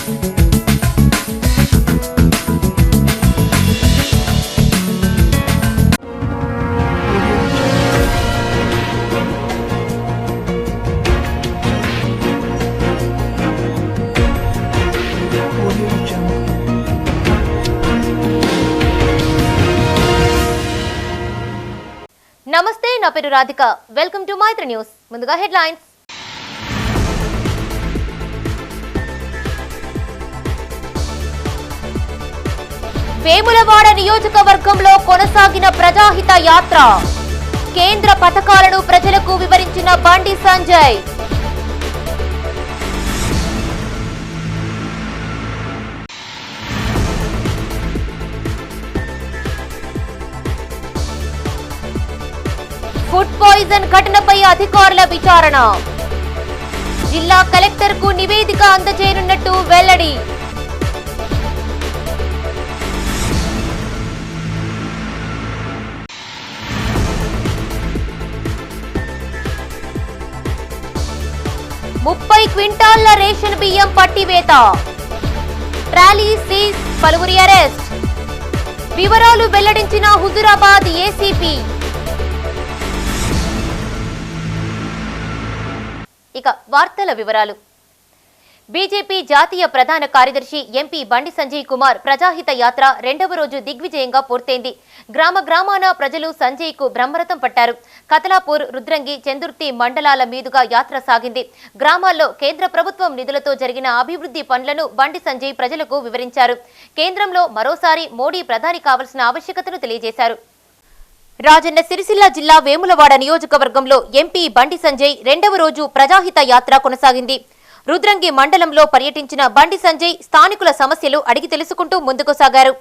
నమస్తే, నా పేరు Radhika. Welcome to Maitri news. ముందుగా హెడ్లైన్స్. వేములవాడ నియోజకవర్గంలో కొనసాగిన ప్రజాహిత యాత్ర. కేంద్ర పథకాలను ప్రజలకు వివరించిన బండి సంజయ్. ఫుడ్ పాయిజన్ ఘటనపై అధికారుల విచారణ. జిల్లా కలెక్టర్ కు నివేదిక అందజేయనున్నట్టు వెల్లడి. ముప్పై క్వింటాళ్ల రేషన్ బియ్యం పట్టివేత. ట్రాలీ సీజ్, పలువురి అరెస్ట్. వివరాలు వెల్లడించిన హుజూరాబాద్ ఏసీపీ. ఇక వార్తల వివరాలు. బీజేపీ జాతీయ ప్రధాన కార్యదర్శి ఎంపీ బండి సంజయ్ కుమార్ ప్రజాహిత యాత్ర రెండవ రోజు దిగ్విజయంగా పూర్తయింది. గ్రామాన ప్రజలు సంజయ్ కు బ్రహ్మరథం పట్టారు. కతలాపూర్, రుద్రంగి, చందుర్తి మండలాల మీదుగా యాత్ర సాగింది. గ్రామాల్లో కేంద్ర ప్రభుత్వం నిధులతో జరిగిన అభివృద్ధి పనులను బండి సంజయ్ ప్రజలకు వివరించారు. కేంద్రంలో మరోసారి మోడీ ప్రధాని కావాల్సిన ఆవశ్యకతను తెలియజేశారు. రాజన్న సిరిసిల్ల జిల్లా వేములవాడ నియోజకవర్గంలో ఎంపీ బండి సంజయ్ రెండవ రోజు ప్రజాహిత యాత్ర కొనసాగింది. రుద్రంగి మండలంలో పర్యటించిన బండి సంజయ్ స్థానికుల సమస్యలు అడిగి తెలుసుకుంటూ ముందుకు సాగారు.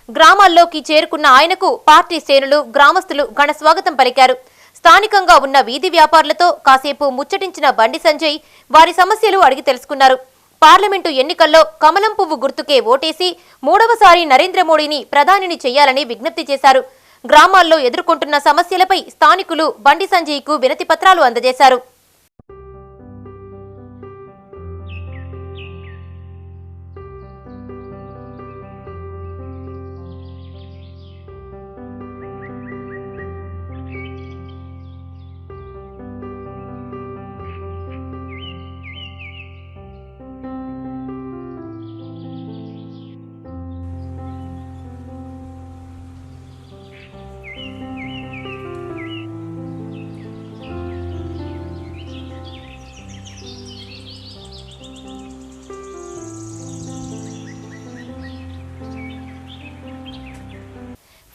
గ్రామాల్లోకి చేరుకున్న ఆయనకు పార్టీ శ్రేణులు, గ్రామస్తులు ఘన స్వాగతం పలికారు. స్థానికంగా ఉన్న వీధి వ్యాపారులతో కాసేపు ముచ్చటించిన బండి సంజయ్ వారి సమస్యలు అడిగి తెలుసుకున్నారు. పార్లమెంటు ఎన్నికల్లో కమలం పువ్వు గుర్తుకే ఓటేసి మూడవసారి నరేంద్ర మోడీని ప్రధానిని చేయాలని విజ్ఞప్తి చేశారు. గ్రామాల్లో ఎదుర్కొంటున్న సమస్యలపై స్థానికులు బండి సంజయ్ కు వినతి పత్రాలు అందజేశారు.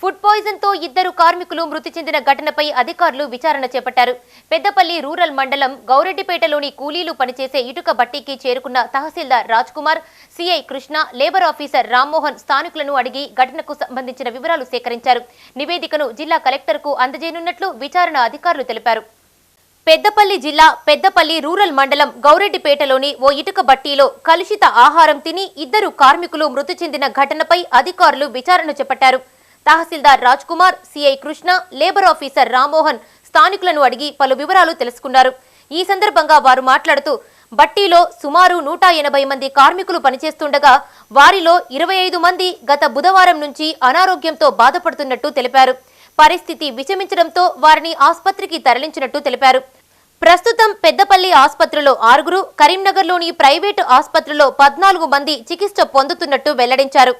ఫుడ్ పాయిజన్ తో ఇద్దరు కార్మికులు మృతి చెందిన ఘటనపై అధికారులు విచారణ చేపట్టారు. పెద్దపల్లి రూరల్ మండలం గౌరెడ్డిపేటలోని కూలీలు పనిచేసే ఇటుక బట్టీకి చేరుకున్న తహసీల్దార్ Raj Kumar, CI Krishna, labour officer Rammohan స్థానికులను అడిగి ఘటనకు సంబంధించిన వివరాలు సేకరించారు. నివేదికను జిల్లా కలెక్టర్ కు అందజేయనున్నట్లు విచారణ అధికారులు తెలిపారు. పెద్దపల్లి జిల్లా పెద్దపల్లి రూరల్ మండలం గౌరెడ్డిపేటలోని ఓ ఇటుక బట్టీలో కలుషిత ఆహారం తిని ఇద్దరు కార్మికులు మృతి చెందిన ఘటనపై అధికారులు విచారణ చేపట్టారు. తహసీల్దార్ Raj Kumar, CI Krishna, labour officer Rammohan స్థానికులను అడిగి పలు వివరాలు తెలుసుకున్నారు. ఈ సందర్భంగా వారు మాట్లాడుతూ బట్టీలో సుమారు 180 మంది కార్మికులు పనిచేస్తుండగా వారిలో 25 మంది గత బుధవారం నుంచి అనారోగ్యంతో బాధపడుతున్నట్టు తెలిపారు. పరిస్థితి విషమించడంతో వారిని ఆసుపత్రికి తరలించినట్టు తెలిపారు. ప్రస్తుతం పెద్దపల్లి ఆసుపత్రిలో 6, కరీంనగర్లోని ప్రైవేటు ఆసుపత్రిలో 14 మంది చికిత్స పొందుతున్నట్టు వెల్లడించారు.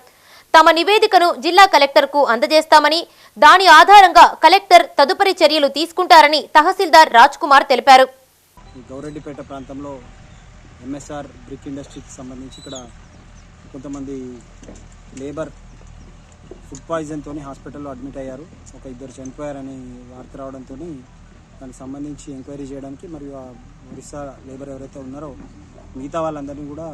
తమ నివేదికను జిల్లా కలెక్టర్ కు అందజేస్తామని, దాని ఆధారంగా కలెక్టర్ తదుపరి చర్యలు తీసుకుంటారని తహసీల్దార్ రాజ్ కుమార్ తెలిపారు. గౌరెడ్డిపేట ప్రాంతంలో ఎంఎస్ఆర్ బ్రిక్ ఇండస్ట్రీకి సంబంధించి ఇక్కడ కొంతమంది లేబర్ ఫుడ్ పాయిజన్తో హాస్పిటల్లో అడ్మిట్ అయ్యారు. ఒక ఇద్దరు చనిపోయారని వార్త రావడంతో దానికి సంబంధించి ఎంక్వైరీ చేయడానికి మరియు ఆ ఒరిస్సా లేబర్ ఎవరైతే ఉన్నారో మిగతా వాళ్ళందరినీ కూడా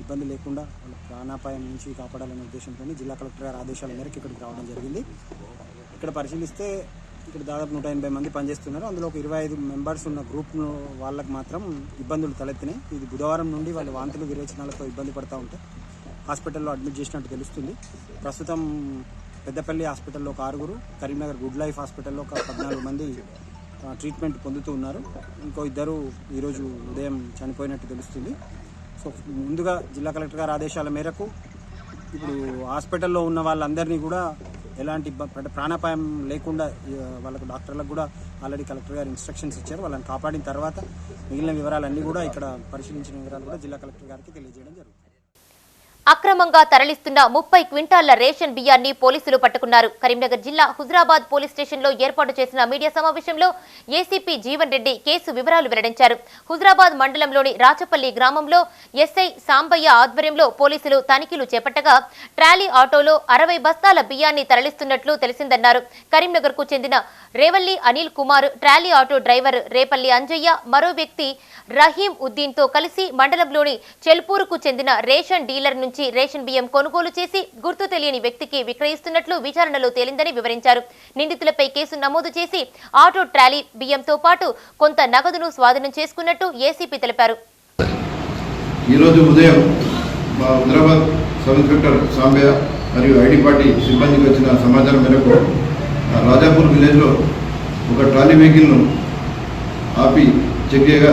ఇబ్బంది లేకుండా వాళ్ళ ప్రాణాపాయం నుంచి కాపాడాలనే ఉద్దేశంతో జిల్లా కలెక్టర్ గారి ఆదేశాల మేరకు ఇక్కడికి రావడం జరిగింది. ఇక్కడ పరిశీలిస్తే ఇక్కడ దాదాపు 180 మంది పనిచేస్తున్నారు. అందులో ఒక 25 మెంబర్స్ ఉన్న గ్రూప్ వాళ్ళకి మాత్రం ఇబ్బందులు తలెత్తినాయి. ఇది బుధవారం నుండి వాళ్ళు వాంతులు, విరేచనాలతో ఇబ్బంది పడుతూ ఉంటే హాస్పిటల్లో అడ్మిట్ చేసినట్టు తెలుస్తుంది. ప్రస్తుతం పెద్దపల్లి హాస్పిటల్లో ఒక 6, కరీంనగర్ గుడ్ లైఫ్ హాస్పిటల్లో ఒక 14 మంది ట్రీట్మెంట్ పొందుతూ ఉన్నారు. ఇంకో 2 ఈరోజు ఉదయం చనిపోయినట్టు తెలుస్తుంది. సో ముందుగా జిల్లా కలెక్టర్ గారి ఆదేశాల మేరకు ఇప్పుడు హాస్పిటల్లో ఉన్న వాళ్ళందరినీ కూడా ఎలాంటి ప్రాణాపాయం లేకుండా వాళ్ళకు డాక్టర్లకు కూడా ఆల్రెడీ కలెక్టర్ గారు ఇన్స్ట్రక్షన్స్ ఇచ్చారు. వాళ్ళని కాపాడిన తర్వాత మిగిలిన వివరాలన్నీ కూడా ఇక్కడ పరిశీలించిన వివరాలు కూడా జిల్లా కలెక్టర్ గారికి తెలియజేయడం జరుగుతుంది. అక్రమంగా తరలిస్తున్న 30 క్వింటాళ్ల రేషన్ బియ్యాన్ని పోలీసులు పట్టుకున్నారు. కరీంనగర్ జిల్లా హుజరాబాద్ పోలీస్ స్టేషన్లో ఏర్పాటు చేసిన మీడియా సమావేశంలో ఏసీపీ జీవన్ రెడ్డి కేసు వివరాలు వెల్లడించారు. హుజరాబాద్ మండలంలోని రాచపల్లి గ్రామంలో ఎస్ఐ సాంబయ్య ఆధ్వర్యంలో పోలీసులు తనిఖీలు చేపట్టగా ట్రాలీ ఆటోలో 60 బస్తాల బియ్యాన్ని తరలిస్తున్నట్లు తెలిసిందన్నారు. కరీంనగర్ కు చెందిన Revalli Anil Kumar, trolley auto driver Repalle Anjaiah, మరో వ్యక్తి రహీం ఉద్దీన్ తో కలిసి మండలంలోని చెల్పూరుకు చెందిన రేషన్ డీలర్ నుంచి రేషన్ బియ్యం కొనుగోలు చేసి గుర్తు తెలియని వ్యక్తికి విక్రయిస్తున్నట్లు విచారణలో తేలిందని వివరించారు. నిందితులపై కేసు నమోదు చేసి ఆటో ట్రాలీ బియ్యంతో పాటు కొంత నగదును స్వాధీనం చేసుకున్నట్టు ఏసీపీ తెలిపారు. ఈరోజు ఉదయం మా హైదరాబాద్ సబ్ ఇన్స్పెక్టర్ సాంబయ్య మరియు ఐడి పార్టీ సిబ్బందికి వచ్చిన సమాచారం మేరకు రాజాపూర్ విలేజ్లో ఒక ట్రాలీ వెహికల్ను ఆపి చెక్ చేయగా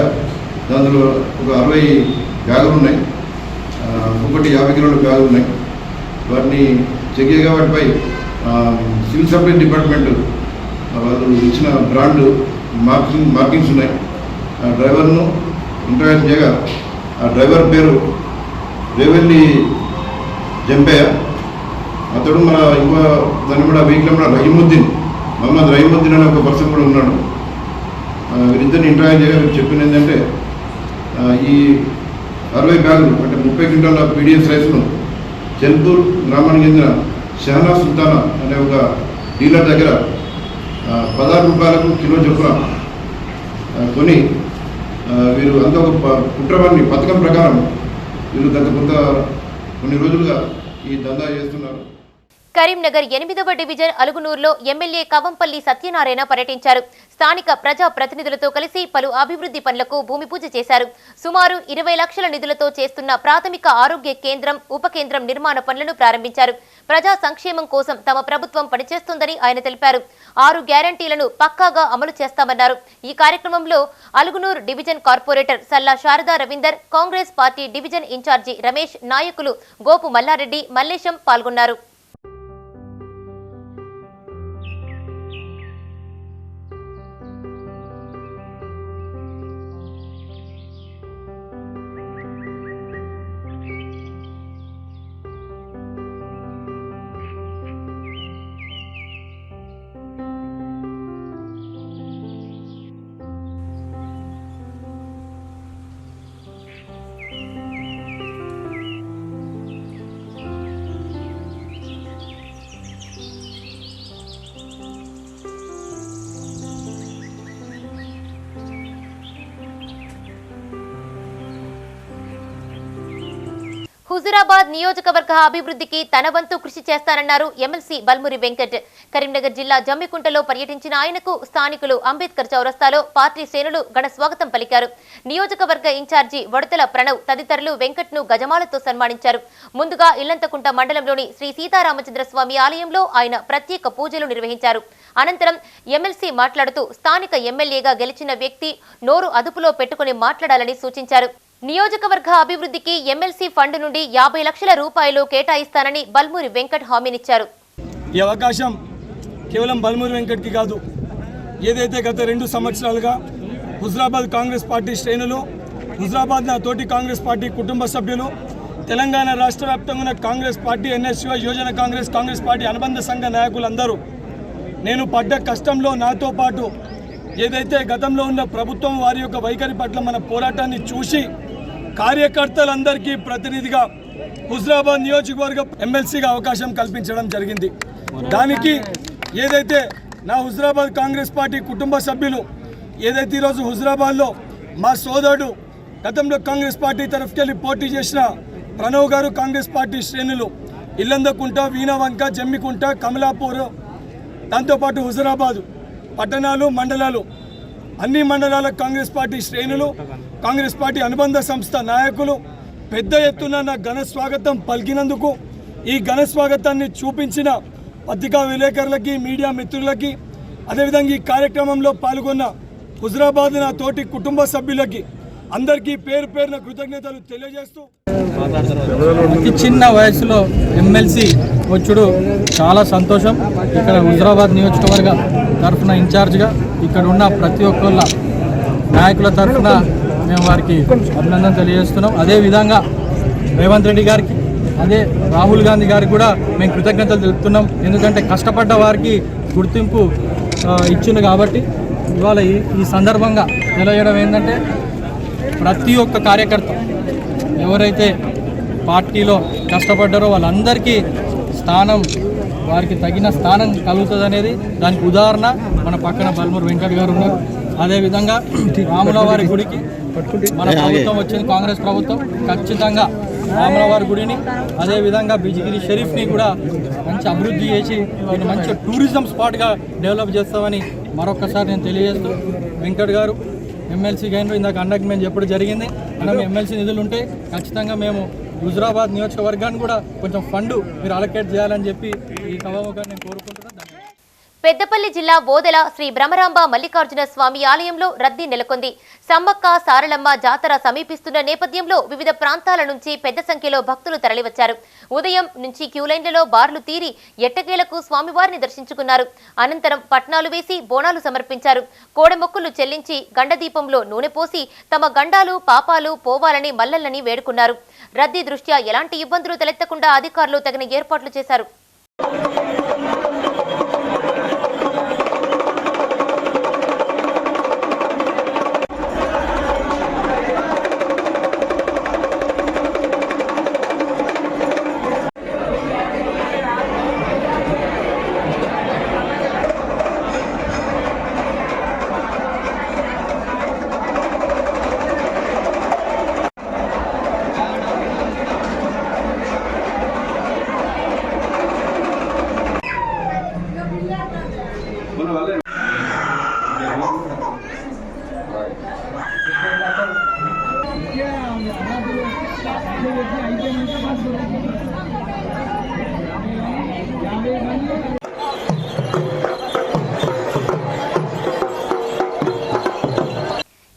దానిలో ఒక 60 బ్యాగులు ఉన్నాయి, ఒకటి 50 కిలోల బ్యాగులు ఉన్నాయి. వాటిని చెక్ చేయగా వాటిపై సివిల్ సప్లై డిపార్ట్మెంట్ వాళ్ళు ఇచ్చిన బ్రాండ్ మార్కింగ్స్ ఉన్నాయి. ఆ డ్రైవర్ను ఇంటర్వ్యూ చేయగా ఆ డ్రైవర్ పేరు రేవల్లి జంపయ్య, అతడు మన ఇంకో దాన్ని కూడా వెహికల్ కూడా రహీముద్దీన్, మహమ్మద్ రహీముద్దీన్ అనే ఒక పర్సన్ కూడా ఉన్నాడు. వీరిద్దరిని ఇంటర్వ్యూ చేయగా చెప్పింది ఏంటంటే ఈ 60 బ్యాగులు అంటే 30 క్వింటాల పీడిఎస్ రైస్ను చెల్పూర్ గ్రామానికి చెందిన షహనా సుల్తానా అనే ఒక డీలర్ దగ్గర 16 రూపాయలకు కిలో చొప్పున కొని వీరు అంతా ఒక కుట్రవాణి పథకం ప్రకారం వీళ్ళు గత కొన్ని రోజులుగా ఈ దందా చేస్తున్నారు. కరీంనగర్ 8వ డివిజన్ అలుగునూరులో ఎమ్మెల్యే కవంపల్లి సత్యనారాయణ పర్యటించారు. స్థానిక ప్రజా ప్రతినిధులతో కలిసి పలు అభివృద్ధి పనులకు భూమి పూజ చేశారు. సుమారు 20 లక్షల నిధులతో చేస్తున్న ప్రాథమిక ఆరోగ్య కేంద్రం, ఉప కేంద్రం నిర్మాణ పనులను ప్రారంభించారు. ప్రజా సంక్షేమం కోసం తమ ప్రభుత్వం పనిచేస్తుందని ఆయన తెలిపారు. 6 గ్యారంటీలను పక్కాగా అమలు చేస్తామన్నారు. ఈ కార్యక్రమంలో Alugunuru division corporator Salla Sharada Ravinder, Congress party division incharge Ramesh, నాయకులు గోపు మల్లారెడ్డి, మల్లేశం పాల్గొన్నారు. హుజురాబాద్ నియోజకవర్గ అభివృద్ధికి తన వంతు కృషి చేస్తానన్నారు ఎమ్మెల్సీ బల్మురి వెంకట్. కరీంనగర్ జిల్లా జమ్మికుంటలో పర్యటించిన ఆయనకు స్థానికులు అంబేద్కర్ చౌరస్తాలో పార్టీ శ్రేణులు ఘన స్వాగతం పలికారు. నియోజకవర్గ ఇన్ఛార్జి వడతల ప్రణవ్ తదితరులు వెంకట్ను గజమాలతో సన్మానించారు. ముందుగా ఇల్లంతకుంట మండలంలోని శ్రీ సీతారామచంద్రస్వామి ఆలయంలో ఆయన ప్రత్యేక పూజలు నిర్వహించారు. అనంతరం ఎమ్మెల్సీ మాట్లాడుతూ స్థానిక ఎమ్మెల్యేగా గెలిచిన వ్యక్తి నోరు అదుపులో పెట్టుకుని మాట్లాడాలని సూచించారు. నియోజకవర్గ అభివృద్ధికి ఎమ్మెల్సీ ఫండ్ నుండి 50 లక్షల రూపాయలు కేటాయిస్తానని బల్మురి వెంకట్ హామీనిచ్చారు. ఈ అవకాశం కేవలం బల్మురి వెంకట్కి కాదు, ఏదైతే గత 2 సంవత్సరాలుగా హుజురాబాద్ కాంగ్రెస్ పార్టీ శ్రేణులు, హుజురాబాద్ నా తోటి కాంగ్రెస్ పార్టీ కుటుంబ సభ్యులు, తెలంగాణ రాష్ట్ర వ్యాప్తంగా ఉన్న కాంగ్రెస్ పార్టీ, ఎన్ఎస్యుఐ, యువజన కాంగ్రెస్ పార్టీ అనుబంధ సంఘ నాయకులందరూ నేను పడ్డ కష్టంలో నాతో పాటు ఏదైతే గతంలో ఉన్న ప్రభుత్వం వారి యొక్క వైఖరి పట్ల మన పోరాటాన్ని చూసి కార్యకర్తలందరికీ ప్రతినిధిగా హుజురాబాద్ నియోజకవర్గ ఎమ్మెల్సీగా అవకాశం కల్పించడం జరిగింది. దానికి ఏదైతే నా హుజురాబాద్ కాంగ్రెస్ పార్టీ కుటుంబ సభ్యులు ఏదైతే ఈరోజు హుజురాబాద్లో మా సోదరుడు గతంలో కాంగ్రెస్ పార్టీ తరఫుకెళ్ళి పోటీ చేసిన ప్రణవ్ గారు, కాంగ్రెస్ పార్టీ శ్రేణులు ఇల్లందకుంట, వీణవంక, జమ్మికుంట, కమలాపూర్, దాంతోపాటు హుజురాబాదు పట్టణాలు, మండలాలు, అన్ని మండలాల కాంగ్రెస్ పార్టీ శ్రేణులు, కాంగ్రెస్ పార్టీ అనుబంధ సంస్థ నాయకులు పెద్ద ఎత్తున నా ఘన స్వాగతం పలికినందుకు, ఈ ఘన స్వాగతాన్ని చూపించిన పత్రికా విలేకరులకి, మీడియా మిత్రులకి, అదేవిధంగా ఈ కార్యక్రమంలో పాల్గొన్న హుజురాబాద్ నా తోటి కుటుంబ సభ్యులకి అందరికీ పేరు పేరున కృతజ్ఞతలు తెలియజేస్తూ అతి చిన్న వయసులో ఎమ్మెల్సీ వచ్చుడు చాలా సంతోషం. ఇక్కడ హుజరాబాద్ నియోజకవర్గ తరఫున ఇన్ఛార్జ్గా ఇక్కడ ఉన్న ప్రతి ఒక్కళ్ళ నాయకుల తరఫున మేము వారికి అభినందన తెలియజేస్తున్నాం. అదేవిధంగా రేవంత్ రెడ్డి గారికి, అదే రాహుల్ గాంధీ గారికి కూడా మేము కృతజ్ఞతలు తెలుపుతున్నాం. ఎందుకంటే కష్టపడ్డ వారికి గుర్తింపు ఇచ్చింది కాబట్టి ఇవాళ ఈ సందర్భంగా తెలియజేయడం ఏంటంటే ప్రతి ఒక్క కార్యకర్త ఎవరైతే పార్టీలో కష్టపడ్డారో వాళ్ళందరికీ వారికి తగిన స్థానం కలుగుతుంది అనేది దానికి ఉదాహరణ మన పక్కన బల్మూరు వెంకట్ గారు ఉన్నారు. అదేవిధంగా రాములవారి గుడికి మన ప్రభుత్వం వచ్చింది, కాంగ్రెస్ ప్రభుత్వం. ఖచ్చితంగా రాములవారి గుడిని అదేవిధంగా బిజిగిరి షరీఫ్ని కూడా మంచి అభివృద్ధి చేసి దీన్ని మంచి టూరిజం స్పాట్గా డెవలప్ చేస్తామని మరొకసారి నేను తెలియజేస్తూ, వెంకట్ గారు ఎమ్మెల్సీ గైనరు ఇందాక అన్నకి మేము చెప్పడం జరిగింది. మనం ఎమ్మెల్సీ నిధులు ఉంటే ఖచ్చితంగా మేము హుజరాబాద్ నియోజకవర్గాన్ని కూడా కొంచెం ఫండ్ మీరు అలొకేట్ చేయాలని చెప్పి ఈ సభాముఖాన్ని నేను కోరుకుంటున్నాను. పెద్దపల్లి జిల్లా బోదెల శ్రీ బ్రహ్మరాంబ మల్లికార్జున స్వామి ఆలయంలో రద్దీ నెలకొంది. సమ్మక్క సారలమ్మ జాతర సమీపిస్తున్న నేపథ్యంలో వివిధ ప్రాంతాల నుంచి పెద్ద సంఖ్యలో భక్తులు తరలివచ్చారు. ఉదయం నుంచి క్యూలైన్లలో బార్లు తీరి ఎట్టకేలకు స్వామివారిని దర్శించుకున్నారు. అనంతరం పట్నాలు వేసి బోనాలు సమర్పించారు. కోడెమొక్కులు చెల్లించి గండదీపంలో నూనె పోసి తమ గండాలు పాపాలు పోవాలని మల్లల్ని వేడుకున్నారు. రద్దీ దృష్ట్యా ఎలాంటి ఇబ్బందులు తలెత్తకుండా అధికారులు తగిన ఏర్పాట్లు చేశారు.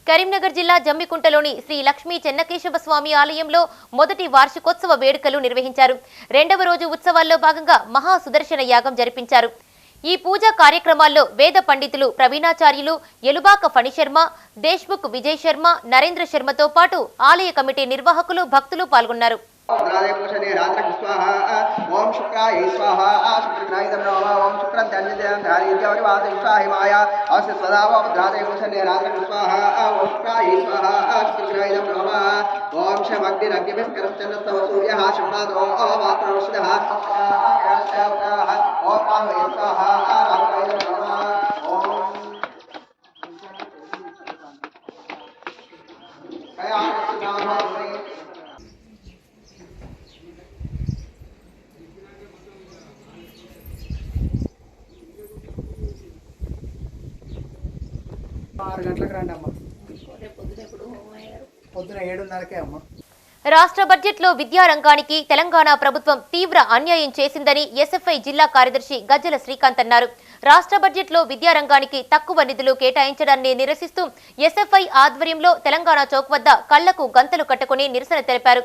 కరీంనగర్ జిల్లా జమ్మికుంటలోని శ్రీ లక్ష్మీ చెన్నకేశవ స్వామి ఆలయంలో మొదటి వార్షికోత్సవ వేడుకలు నిర్వహించారు. రెండవ రోజు ఉత్సవాల్లో భాగంగా మహా సుదర్శన యాగం జరిపించారు. ఈ పూజా కార్యక్రమాల్లో వేద పండితులు ప్రవీణాచార్యులు ఎలుబాక ఫణిశర్మ, దేశ్ముఖ్ విజయ్ శర్మ, నరేంద్ర శర్మతో పాటు ఆలయ కమిటీ నిర్వాహకులు, భక్తులు పాల్గొన్నారు. ओम शुक्राय स्वाहा शुक्राय नमः ओम शुक्रंत्यन्यदेवाय अस्य सदा भद्रादे कुशने रात्रि स्वाहा ओम शुक्राय स्वाहा शुक्राय नमः ओम शमग्निरग्निभिस्करश्चन्द्रस्तव सूर्यः शम्पादो वात्रवशदः ओम राहवे स्वाहा राहवे नमः ओम రాష్ట్ర బడ్జెట్లో విద్యారంగానికి తెలంగాణ ప్రభుత్వం తీవ్ర అన్యాయం చేసిందని ఎస్ఎఫ్ఐ జిల్లా కార్యదర్శి గజ్జల శ్రీకాంత్ అన్నారు. రాష్ట్ర బడ్జెట్లో విద్యారంగానికి తక్కువ నిధులు కేటాయించడాన్ని నిరసిస్తూ ఎస్ఎఫ్ఐ ఆధ్వర్యంలో తెలంగాణ చౌక్ వద్ద కళ్లకు గంతలు కట్టుకుని నిరసన తెలిపారు.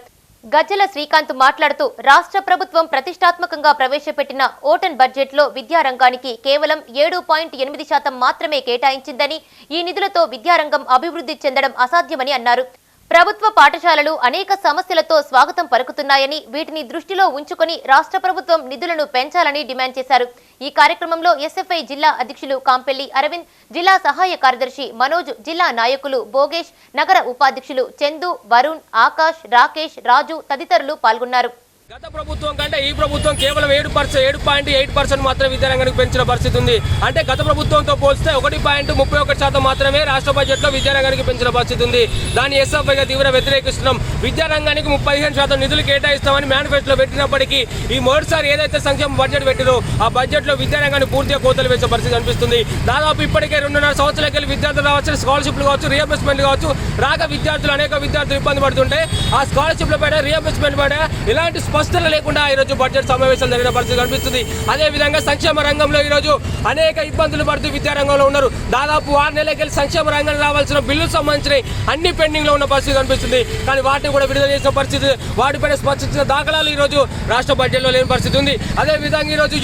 గజ్జల శ్రీకాంత్ మాట్లాడుతూ రాష్ట్ర ప్రభుత్వం ప్రతిష్టాత్మకంగా ప్రవేశపెట్టిన ఓటన్ బడ్జెట్లో విద్యారంగానికి కేవలం 7.8% మాత్రమే కేటాయించిందని, ఈ నిధులతో విద్యారంగం అభివృద్ధి చెందడం అసాధ్యమని అన్నారు. ప్రభుత్వ పాఠశాలలు అనేక సమస్యలతో స్వాగతం పలుకుతున్నాయని, వీటిని దృష్టిలో ఉంచుకొని రాష్ట్ర ప్రభుత్వం నిధులను పెంచాలని డిమాండ్ చేశారు. ఈ కార్యక్రమంలో ఎస్ఎఫ్ఐ జిల్లా అధ్యక్షులు కాంపెల్లి అరవింద్, జిల్లా సహాయ కార్యదర్శి మనోజ్, జిల్లా నాయకులు భోగేష్, నగర ఉపాధ్యక్షులు చందు, వరుణ్, ఆకాష్, రాకేష్, రాజు తదితరులు పాల్గొన్నారు. గత ప్రభుత్వం కంటే ఈ ప్రభుత్వం కేవలం 7.8% మాత్రమే విద్యారంగానికి పెంచిన పరిస్థితి ఉంది. అంటే గత ప్రభుత్వంతో పోల్స్తే 1.31% మాత్రమే రాష్ట్ర బడ్జెట్లో విద్యారంగానికి పెంచిన పరిస్థితి ఉంది. దాన్ని ఎస్ఎఫ్ఐగా తీవ్ర వ్యతిరేకిస్తున్నాం. విద్యారంగానికి 35% నిధులు కేటాయిస్తామని మేనిఫెస్టోలో పెట్టినప్పటికీ ఈ మొదటిసారి ఏదైతే సంక్షేమ బడ్జెట్ పెట్టిరో ఆ బడ్జెట్లో విద్యారంగాన్ని పూర్తిగా కోతలు వేసే పరిస్థితి అనిపిస్తుంది. దాదాపు ఇప్పటికే 2.5 సంవత్సరాలకి వెళ్ళి విద్యార్థులు రావచ్చు, స్కాలర్షిప్లు కావచ్చు, రీఎంబర్స్మెంట్ కావచ్చు, రాక విద్యార్థులు అనేక విద్యార్థులు ఇబ్బంది పడుతుంటే ఆ స్కాలర్షిప్ల పైన రీఎంబర్స్మెంట్ పైన ఇలాంటి స్పష్టత లేకుండా ఈరోజు బడ్జెట్ సమావేశాలు జరిగిన పరిస్థితి కనిపిస్తుంది. అదేవిధంగా సంక్షేమ రంగంలో ఈరోజు అనేక ఇబ్బందులు పడుతూ విద్యారంగంలో ఉన్నారు. దాదాపు 6 నెలలకెళ్ళి సంక్షేమ రంగానికి రావాల్సిన బిల్లులు సంబంధించిన అన్ని పెండింగ్ లో ఉన్న పరిస్థితి కనిపిస్తుంది. కానీ వాటిని కూడా విడుదల చేసిన పరిస్థితి, వాటిపైన స్పష్టించిన దాఖలాలు ఈరోజు రాష్ట్ర బడ్జెట్లో లేని పరిస్థితి ఉంది. అదేవిధంగా ఈరోజు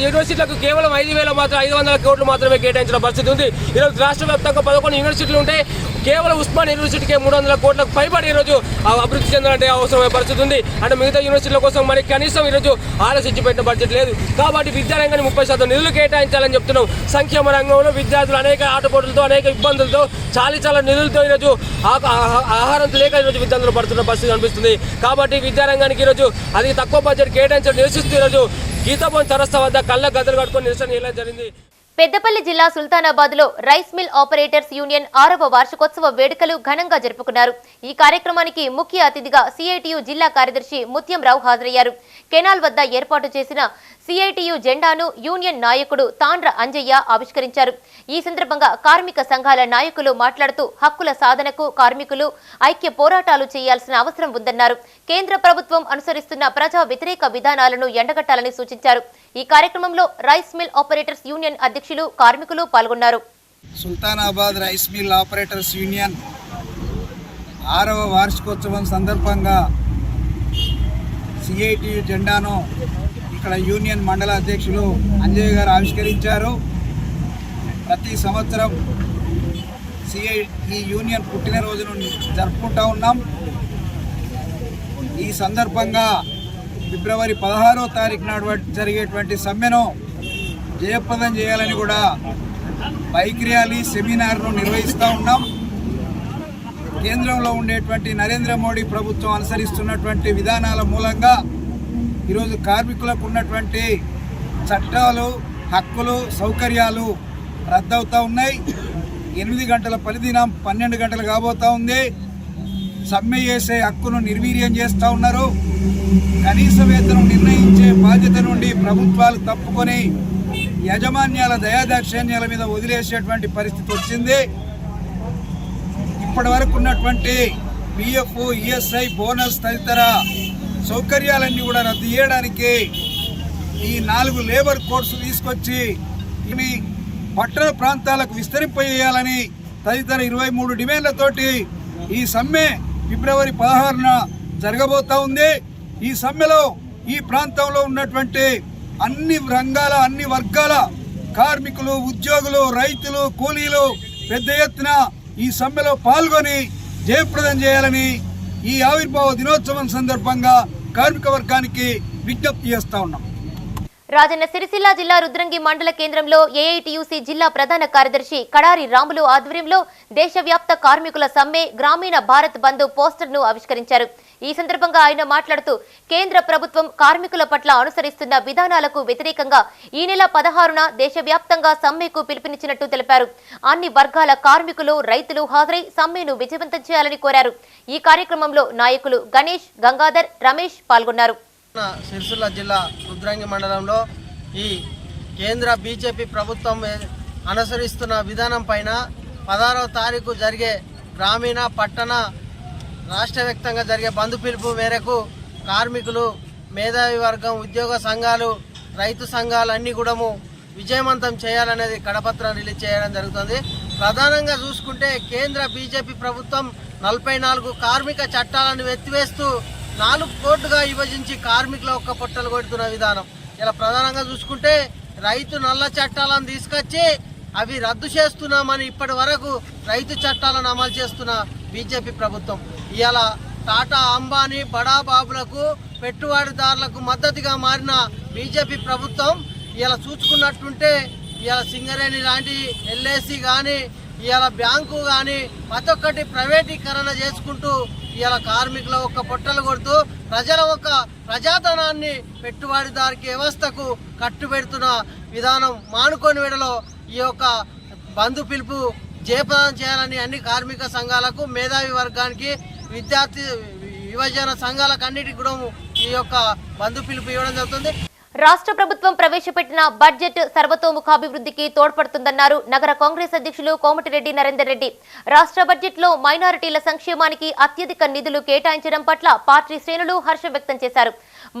యూనివర్సిటీలకు కేవలం 5,000 మాత్రం 500 కోట్లు మాత్రమే కేటాయించిన పరిస్థితి ఉంది. ఈరోజు రాష్ట్ర వ్యాప్తంగా 11 యూనివర్సిటీలు ఉంటే కేవలం ఉస్మాన్ యూనివర్సిటీకి 300 కోట్లకు పైబడి ఈరోజు అభివృద్ధి చెందాలంటే అవసరమైన పరిస్థితి ఉంది. అంటే మిగతా యూనివర్సిటీల కోసం మరి కనీసం ఈరోజు ఆలోచించి పెట్టిన బడ్జెట్ లేదు. కాబట్టి విద్యారంగాన్ని 30% నిధులు కేటాయించాలని చెప్తున్నాం. సంక్షేమ రంగంలో విద్యార్థులు అనేక ఆటపోటులతో, అనేక ఇబ్బందులతో, చాలా నిధులతో ఈరోజు ఆహారంతో లేక ఈరోజు విద్యార్థులు పడుతున్న పరిస్థితి కనిపిస్తుంది. కాబట్టి విద్యారంగానికి ఈరోజు అది తక్కువ బడ్జెట్ కేటాయించడం నిరసిస్తూ ఈరోజు గీతాభవన్ చరస్తా వద్ద కళ్ళ గద్దలు కట్టుకొని నిరసన చేయడం జరిగింది. పెద్దపల్లి జిల్లా సుల్తానాబాద్లో రైస్ మిల్ ఆపరేటర్స్ యూనియన్ 6వ వార్షికోత్సవ వేడుకలు ఘనంగా జరుపుకున్నారు. ఈ కార్యక్రమానికి ముఖ్య అతిథిగా సిఐటియు జిల్లా కార్యదర్శి ముత్యంరావు హాజరయ్యారు. కెనాల్ వద్ద ఏర్పాటు చేసిన సిఐటియు జెండాను యూనియన్ నాయకుడు తాండ్ర అంజయ్య ఆవిష్కరించారు. ఈ సందర్భంగా కార్మిక సంఘాల నాయకులు మాట్లాడుతూ హక్కుల సాధనకు కార్మికులు ఐక్య పోరాటాలు చేయాల్సిన అవసరం ఉందన్నారు. కేంద్ర ప్రభుత్వం అనుసరిస్తున్న ప్రజా వ్యతిరేక విధానాలను ఎండగట్టాలని సూచించారు. ఈ కార్యక్రమంలో రైస్ మిల్ ఆపరేటర్స్ యూనియన్ అధ్యక్షులు, కార్మికులు పాల్గొన్నారు. Sultanabad rice mill operators union 6వ వార్షికోత్సవం సందర్భంగా సిఐటియు జెండాను ఇక్కడ యూనియన్ మండల అధ్యక్షులు అంజయ్య గారు ఆవిష్కరించారు. ప్రతి సంవత్సరం ఈ యూనియన్ పుట్టినరోజును జరుపుకుంటూ ఉన్నాం. ఈ సందర్భంగా ఫిబ్రవరి 16వ తారీఖు నాడు జరిగేటువంటి సమ్మెను జయప్రదం చేయాలని కూడా బైక్ ర్యాలీ, సెమినార్ను నిర్వహిస్తూ ఉన్నాం. కేంద్రంలో ఉండేటువంటి నరేంద్ర మోడీ ప్రభుత్వం అనుసరిస్తున్నటువంటి విధానాల మూలంగా ఈరోజు కార్మికులకు ఉన్నటువంటి చట్టాలు, హక్కులు, సౌకర్యాలు రద్దవుతూ ఉన్నాయి. 8 గంటల పనిదినం 12 గంటలు కాబోతూ ఉంది. సమ్మె చేసే హక్కును నిర్వీర్యం చేస్తూ ఉన్నారు. కనీస వేతనం నిర్ణయించే బాధ్యత నుండి ప్రభుత్వాలు తప్పుకొని యాజమాన్యాల దయాదాక్షిణ్యాల మీద వదిలేసేటువంటి పరిస్థితి వచ్చింది. ఇప్పటి వరకు ఉన్నటువంటి పిఎఫ్, ఈఎస్ఐ, బోనస్ తదితర సౌకర్యాలన్నీ కూడా రద్దు చేయడానికి ఈ 4 లేబర్ కోడ్స్ తీసుకొచ్చి పట్టణ ప్రాంతాలకు విస్తరింపజేయాలని తదితర 23 డిమాండ్లతోటి ఈ సమ్మె ఫిబ్రవరి 16న జరగబోతా ఉంది. ఈ సమ్మెలో ఈ ప్రాంతంలో ఉన్నటువంటి అన్ని రంగాల, అన్ని వర్గాల కార్మికులు, ఉద్యోగులు, రైతులు, కూలీలు పెద్ద ఎత్తున ఈ సమ్మెలో పాల్గొని జయప్రదం చేయాలని ఈ ఆవిర్భావ దినోత్సవం సందర్భంగా కార్మిక వర్గానికి విజ్ఞప్తి చేస్తా ఉన్నాం. రాజన్న సిరిసిల్ల జిల్లా రుద్రంగి మండల కేంద్రంలో ఏఐటియుసి జిల్లా ప్రధాన కార్యదర్శి కడారి రాములు ఆధ్వర్యంలో దేశవ్యాప్త కార్మికుల సమ్మె గ్రామీణ భారత్ బంద్ పోస్టర్ను ఆవిష్కరించారు. ఈ సందర్భంగా ఆయన మాట్లాడుతూ కేంద్ర ప్రభుత్వం కార్మికుల పట్ల అనుసరిస్తున్న విధానాలకు వ్యతిరేకంగా ఈ నెల 16న దేశవ్యాప్తంగా సమ్మెకు పిలుపునిచ్చినట్టు తెలిపారు. అన్ని వర్గాల కార్మికులు, రైతులు హాజరై సమ్మెను విజయవంతం చేయాలని కోరారు. ఈ కార్యక్రమంలో నాయకులు గణేష్, గంగాధర్, రమేష్ పాల్గొన్నారు. సిరిసిల్ల జిల్లా రుద్రంగి మండలంలో ఈ కేంద్ర బీజేపీ ప్రభుత్వం అనుసరిస్తున్న విధానం పైన 16వ తారీఖు జరిగే గ్రామీణ, పట్టణ, రాష్ట్ర వ్యాప్తంగా జరిగే బంధు పిలుపు మేరకు కార్మికులు, మేధావి వర్గం, ఉద్యోగ సంఘాలు, రైతు సంఘాలు అన్నీ కూడా విజయవంతం చేయాలనేది కడపత్రం రిలీజ్ చేయడం జరుగుతుంది. ప్రధానంగా చూసుకుంటే కేంద్ర బీజేపీ ప్రభుత్వం 44 కార్మిక చట్టాలను ఎత్తివేస్తూ 4 కోట్లుగా విభజించి కార్మికుల ఒక్క పొట్టలు కొడుతున్న విధానం. ఇలా ప్రధానంగా చూసుకుంటే రైతు నల్ల చట్టాలను తీసుకొచ్చి అవి రద్దు చేస్తున్నామని ఇప్పటి వరకు రైతు చట్టాలను అమలు చేస్తున్న బీజేపీ ప్రభుత్వం ఇవాళ టాటా, అంబానీ, బడా బాబులకు, పెట్టుబడిదారులకు మద్దతుగా మారిన బీజేపీ ప్రభుత్వం ఇలా చూసుకున్నట్టుంటే ఇవాళ సింగరేణి లాంటి ఎల్ఐసి కానీ, ఇవాళ బ్యాంకు కానీ ప్రతి ఒక్కటి ప్రైవేటీకరణ చేసుకుంటూ ఇవాళ కార్మికుల ఒక్క పొట్టలు కొడుతూ ప్రజల ఒక ప్రజాధనాన్ని పెట్టుబడిదారికి వ్యవస్థకు కట్టుబెడుతున్న విధానం మానుకొని విడలో ఈ యొక్క బంధు పిలుపు జయప్రదం చేయాలని అన్ని కార్మిక సంఘాలకు, మేధావి వర్గానికి, విద్యార్థి యువజన సంఘాలకు అన్నిటికి కూడా ఈ యొక్క బంధు పిలుపు ఇవ్వడం జరుగుతుంది. రాష్ట్ర ప్రభుత్వం ప్రవేశపెట్టిన బడ్జెట్ సర్వతోముఖాభివృద్ధికి తోడ్పడుతుందన్నారు నగర కాంగ్రెస్ అధ్యక్షులు కోమటిరెడ్డి నరేందర్ రెడ్డి. రాష్ట్ర బడ్జెట్లో మైనారిటీల సంక్షేమానికి అత్యధిక నిధులు కేటాయించడం పట్ల పార్టీ శ్రేణులు హర్షం వ్యక్తం చేశారు.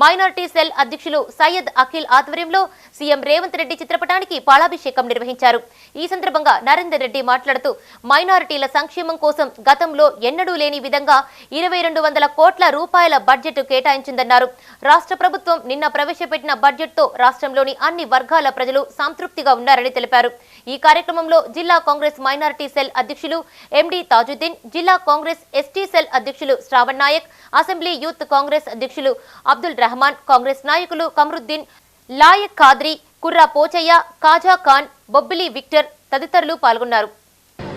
మైనారిటీ సెల్ అధ్యక్షులు సయ్యద్ అఖిల్ ఆధ్వర్యంలో సీఎం రేవంత్ రెడ్డి చిత్రపటానికి పాలాభిషేకం నిర్వహించారు. ఈ సందర్భంగా నరేందర్ రెడ్డి మాట్లాడుతూ మైనారిటీల సంక్షేమం కోసం గతంలో ఎన్నడూ లేని విధంగా 2200 కోట్ల రూపాయల బడ్జెట్ కేటాయించిందన్నారు. రాష్ట్ర ప్రభుత్వం నిన్న ప్రవేశపెట్టిన బడ్జెట్తో రాష్ట్రంలోని అన్ని వర్గాల ప్రజలు సంతృప్తిగా ఉన్నారని తెలిపారు. ఈ కార్యక్రమంలో జిల్లా కాంగ్రెస్ మైనారిటీ సెల్ అధ్యక్షులు ఎండి తాజుద్దీన్, జిల్లా కాంగ్రెస్ ఎస్టీ సెల్ అధ్యక్షులు శ్రావణ్ నాయక్, అసెంబ్లీ యూత్ కాంగ్రెస్ అధ్యక్షులు అబ్దుల్ రెహమాన్, కాంగ్రెస్ నాయకులు కమరుద్దీన్, లాయక్ ఖాద్రి, కుర్రా పోచయ్య, కాజా ఖాన్, బొబ్బిలి విక్టర్ తదితరులు పాల్గొన్నారు.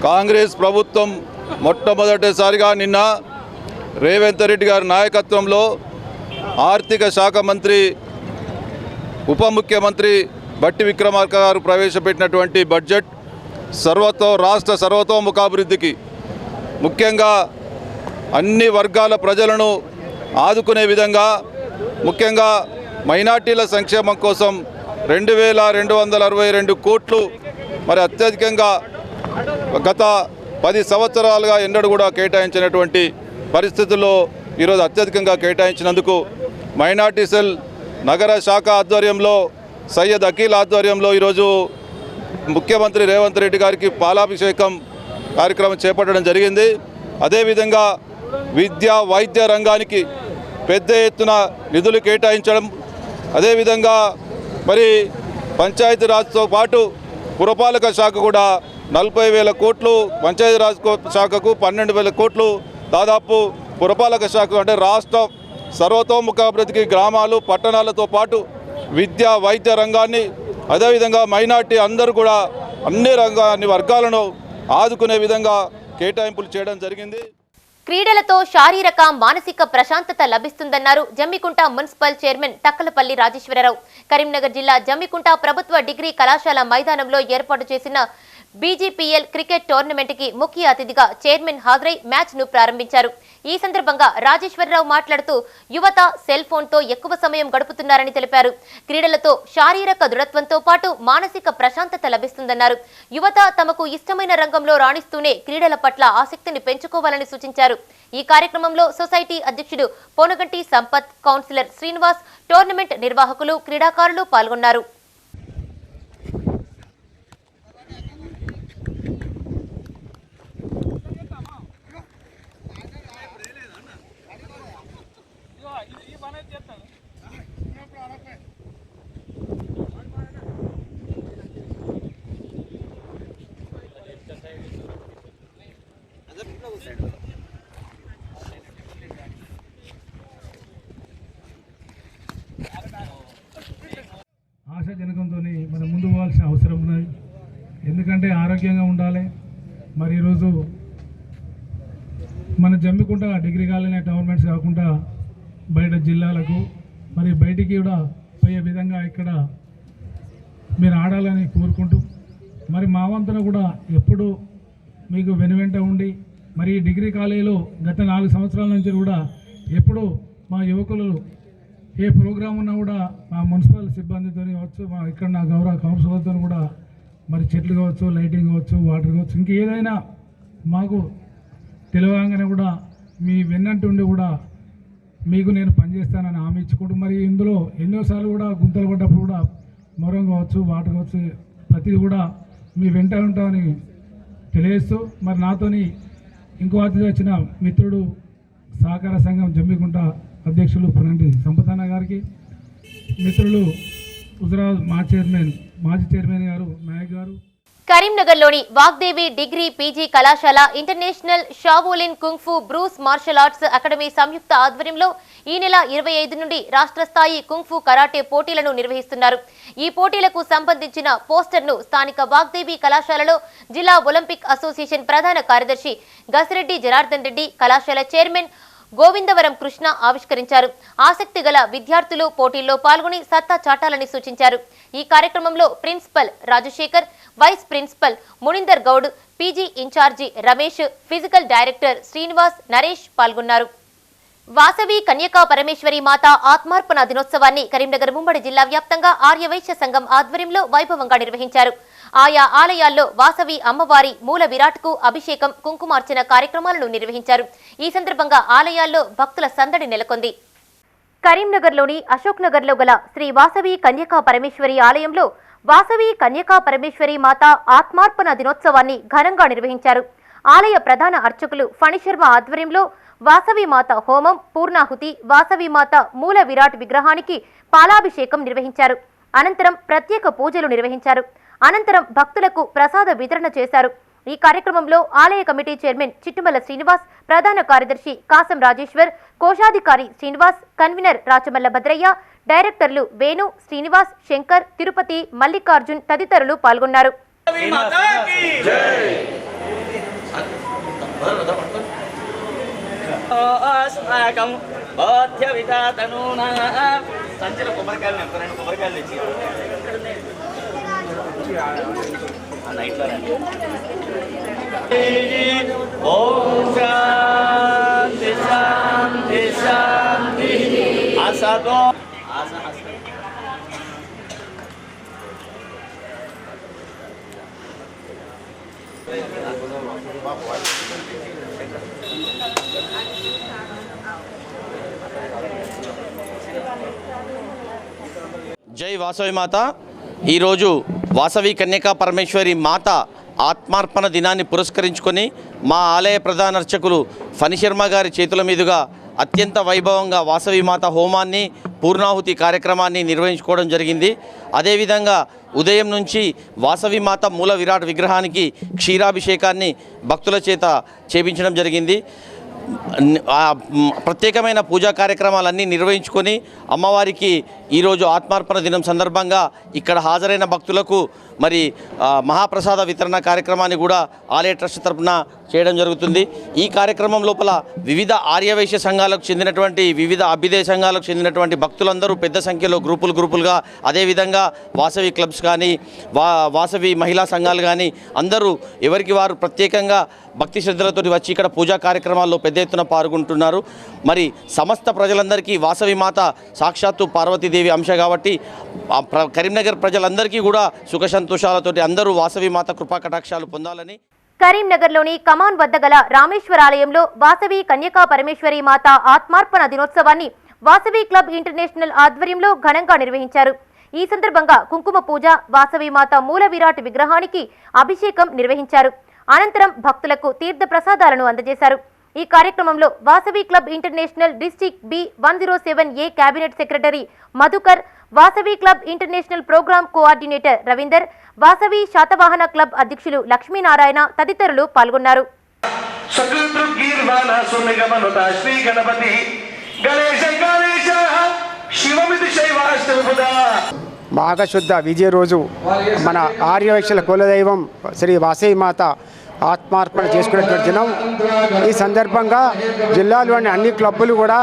కాంగ్రెస్ ప్రభుత్వం మొట్టమొదటిసారిగా నిన్న రేవంత్ రెడ్డి గారి నాయకత్వంలో ఆర్థిక శాఖ మంత్రి, ఉప ముఖ్యమంత్రి బట్టి విక్రమార్క గారు ప్రవేశపెట్టినటువంటి బడ్జెట్ రాష్ట్ర సర్వతోముఖాభివృద్ధికి, ముఖ్యంగా అన్ని వర్గాల ప్రజలను ఆదుకునే విధంగా, ముఖ్యంగా మైనార్టీల సంక్షేమం కోసం 2262 కోట్లు మరి అత్యధికంగా గత 10 సంవత్సరాలుగా ఎన్నడూ కూడా కేటాయించినటువంటి పరిస్థితుల్లో ఈరోజు అత్యధికంగా కేటాయించినందుకు మైనార్టీ సెల్ నగర శాఖ ఆధ్వర్యంలో సయ్యద్ అఖిల్ ఆధ్వర్యంలో ఈరోజు ముఖ్యమంత్రి రేవంత్ రెడ్డి గారికి పాలాభిషేకం కార్యక్రమం చేపట్టడం జరిగింది. అదేవిధంగా విద్య వైద్య రంగానికి పెద్ద ఎత్తున నిధులు కేటాయించడం, అదేవిధంగా మరి పంచాయతీరాజ్తో పాటు పురపాలక శాఖ కూడా 40,000 కోట్లు, పంచాయతీరాజ్ శాఖకు 12,000 కోట్లు, దాదాపు పురపాలక శాఖ అంటే రాష్ట్ర సర్వతోముఖాభివృద్ధికి గ్రామాలు పట్టణాలతో పాటు విద్య వైద్య రంగాన్ని, అదేవిధంగా మైనార్టీ అందరూ కూడా అన్ని వర్గాలను ఆదుకునే విధంగా కేటాయింపులు చేయడం జరిగింది. క్రీడలతో శారీరక మానసిక ప్రశాంతత లభిస్తుందన్నారు జమ్మికుంట మున్సిపల్ చైర్మన్ టక్కలపల్లి రాజేశ్వరరావు. కరీంనగర్ జిల్లా జమ్మికుంట ప్రభుత్వ డిగ్రీ కళాశాల మైదానంలో ఏర్పాటు చేసిన బీజీపీఎల్ క్రికెట్ టోర్నమెంట్ కి ముఖ్య అతిథిగా చైర్మన్ హాజరై మ్యాచ్ ను ప్రారంభించారు. ఈ సందర్భంగా రాజేశ్వరరావు మాట్లాడుతూ యువత సెల్ ఫోన్ తో ఎక్కువ సమయం గడుపుతున్నారని తెలిపారు. క్రీడలతో శారీరక దృఢత్వంతో పాటు మానసిక ప్రశాంతత లభిస్తుందన్నారు. యువత తమకు ఇష్టమైన రంగంలో రాణిస్తూనే క్రీడల పట్ల ఆసక్తిని పెంచుకోవాలని సూచించారు. ఈ కార్యక్రమంలో సొసైటీ అధ్యక్షుడు పోనగంటి సంపత్, కౌన్సిలర్ శ్రీనివాస్, టోర్నమెంట్ నిర్వాహకులు, క్రీడాకారులు పాల్గొన్నారు. ఆశాజనకంతో మనం ముందు పోవాల్సిన అవసరం ఉన్నది. ఎందుకంటే ఆరోగ్యంగా ఉండాలి. మరి ఈరోజు మన జమ్మికుంట డిగ్రీ కాలేజ్ టోర్నమెంట్స్ కాకుండా బయట జిల్లాలకు మరి బయటికి కూడా పోయే విధంగా ఇక్కడ మీరు ఆడాలని కోరుకుంటూ, మరి మా వంతున కూడా ఎప్పుడు మీకు వెనువెంట ఉండి, మరి ఈ డిగ్రీ కాలేజీలో గత 4 సంవత్సరాల నుంచి కూడా ఎప్పుడు మా యువకులు ఏ ప్రోగ్రామ్ ఉన్నా కూడా మా మున్సిపల్ సిబ్బందితో కావచ్చు, మా ఇక్కడ నా గౌరవ కౌన్సిలర్తో కూడా మరి చెట్లు కావచ్చు, లైటింగ్ కావచ్చు, వాటర్ కావచ్చు, ఇంకేదైనా మాకు తెలియగానే కూడా మీ వెన్నంటుండి కూడా మీకు నేను పనిచేస్తానని హామీ ఇచ్చుకుంటూ, మరి ఇందులో ఎన్నోసార్లు కూడా గుంతలు పడ్డప్పుడు కూడా మొరం కావచ్చు, వాటర్ కావచ్చు, ప్రతిదీ కూడా మీ వెంట ఉంటామని తెలియజేస్తూ, మరి నాతోని ఇంకో అతిథి వచ్చిన మిత్రుడు సహకార సంఘం జమ్మికుంట అధ్యక్షులు పునంటి సంపతన్న గారికి, మిత్రులు హుజరాబాద్ మాజీ చైర్మన్ గారు నాయక్ గారు. కరీంనగర్లోని వాగ్దేవి డిగ్రీ పీజీ కళాశాల international Shaolin kung fu Bruce martial arts academy సంయుక్త ఆధ్వర్యంలో ఈ నెల 25 నుండి రాష్ట్ర స్థాయి కుంగ్ఫు కరాటే పోటీలను నిర్వహిస్తున్నారు. ఈ పోటీలకు సంబంధించిన పోస్టర్ను స్థానిక వాగ్దేవి కళాశాలలో జిల్లా ఒలింపిక్ అసోసియేషన్ ప్రధాన కార్యదర్శి గసిరెడ్డి జనార్దన్ రెడ్డి, కళాశాల చైర్మన్ గోవిందవరం కృష్ణ ఆవిష్కరించారు. ఆసక్తి గల విద్యార్థులు పోటీల్లో పాల్గొని సత్తా చాటాలని సూచించారు. ఈ కార్యక్రమంలో principal Rajasekhar, vice principal Munindar Goud, PG in charge Ramesh, physical director Srinivas, Naresh పాల్గొన్నారు. వాసవి కన్యకా పరమేశ్వరి మాత ఆత్మార్పణ దినోత్సవాన్ని కరీంనగర్ ఉమ్మడి జిల్లా వ్యాప్తంగా ఆర్యవైశ్య సంఘం ఆధ్వర్యంలో వైభవంగా నిర్వహించారు. ఆయా ఆలయాల్లో వాసవి అమ్మవారి మూల విరాట్కు అభిషేకం, కుంకుమార్చన కార్యక్రమాలను నిర్వహించారు. ఈ సందర్భంగా ఆలయాల్లో భక్తుల సందడి నెలకొంది. కరీంనగర్లోని అశోక్ నగర్లో గల శ్రీ వాసవి కన్యకా పరమేశ్వరి ఆలయంలో వాసవి కన్యకా పరమేశ్వరి మాత ఆత్మార్పణ దినోత్సవాన్ని ఘనంగా నిర్వహించారు. ఆలయ ప్రధాన అర్చకులు ఫణిశర్మ ఆధ్వర్యంలో వాసవి మాత హోమం, పూర్ణాహుతి, వాసవి మాత మూల విరాట్ విగ్రహానికి పాలాభిషేకం నిర్వహించారు. అనంతరం ప్రత్యేక పూజలు నిర్వహించారు. అనంతరం భక్తులకు ప్రసాద వితరణ చేశారు. ఈ కార్యక్రమంలో ఆలయ కమిటీ చైర్మన్ చిట్టుమల్ల శ్రీనివాస్, ప్రధాన కార్యదర్శి కాసం రాజేశ్వర్, కోశాధికారి శ్రీనివాస్, కన్వీనర్ రాచమల్ల భద్రయ్య, డైరెక్టర్లు వేణు, శ్రీనివాస్, శంకర్, తిరుపతి, మల్లికార్జున్ తదితరులు పాల్గొన్నారు. జై వాసవి మాత. ఈరోజు వాసవి కన్యకా పరమేశ్వరి మాత ఆత్మార్పణ దినాన్ని పురస్కరించుకొని మా ఆలయ ప్రధాన అర్చకులు ఫణిశర్మ గారి చేతుల మీదుగా అత్యంత వైభవంగా వాసవి మాత హోమాన్ని, పూర్ణాహుతి కార్యక్రమాన్ని నిర్వహించుకోవడం జరిగింది. అదేవిధంగా ఉదయం నుంచి వాసవి మాత మూల విరాట్ విగ్రహానికి క్షీరాభిషేకాన్ని భక్తుల చేత చేపించడం జరిగింది. ప్రత్యేకమైన పూజా కార్యక్రమాలన్నీ నిర్వహించుకొని అమ్మవారికి ఈరోజు ఆత్మార్పణ దినం సందర్భంగా ఇక్కడ హాజరైన భక్తులకు మరి మహాప్రసాద వితరణ కార్యక్రమాన్ని కూడా ఆలయ ట్రస్ట్ తరఫున చేయడం జరుగుతుంది. ఈ కార్యక్రమం లోపల వివిధ ఆర్యవైశ్య సంఘాలకు చెందినటువంటి, వివిధ అభ్యుదయ సంఘాలకు చెందినటువంటి భక్తులందరూ పెద్ద సంఖ్యలో గ్రూపులుగా, అదేవిధంగా వాసవి క్లబ్స్ కానీ, వాసవి మహిళా సంఘాలు కానీ అందరూ ఎవరికి వారు ప్రత్యేకంగా భక్తి శ్రద్ధలతో వచ్చి ఇక్కడ పూజా కార్యక్రమాల్లో పెద్ద ఎత్తున పాల్గొంటున్నారు. మరి సమస్త ప్రజలందరికీ వాసవి మాత సాక్షాత్తు పార్వతీదేవి అంశ కాబట్టి కరీంనగర్ ప్రజలందరికీ కూడా సుఖ సంతోషాలతోటి అందరూ వాసవి మాత కృపా కటాక్షాలు పొందాలని. కరీంనగర్లోని కమాన్ వద్ద గల రామేశ్వరాలయంలో వాసవి కన్యకా పరమేశ్వరి మాత ఆత్మార్పణ దినోత్సవాన్ని వాసవి క్లబ్ ఇంటర్నేషనల్ ఆధ్వర్యంలో ఘనంగా నిర్వహించారు. ఈ సందర్భంగా కుంకుమ పూజ, వాసవి మాత మూల విరాట్ విగ్రహానికి అభిషేకం నిర్వహించారు. అనంతరం భక్తులకు తీర్థ ప్రసాదాలను అందజేశారు. ఈ కార్యక్రమంలో Vasavi club international district B107A cabinet secretary Madhukar, Vasavi club international programme coordinator Ravinder, Vasavi Satavahana club అధ్యక్షులు లక్ష్మీనారాయణ తదితరులు పాల్గొన్నారు. మాఘశుద్ధ విజయ రోజు మన ఆర్యవైశ్యుల కులదైవం శ్రీ వాసవి మాత ఆత్మార్పణ చేసుకునేటువంటి దినం. ఈ సందర్భంగా జిల్లాలోని అన్ని క్లబ్బులు కూడా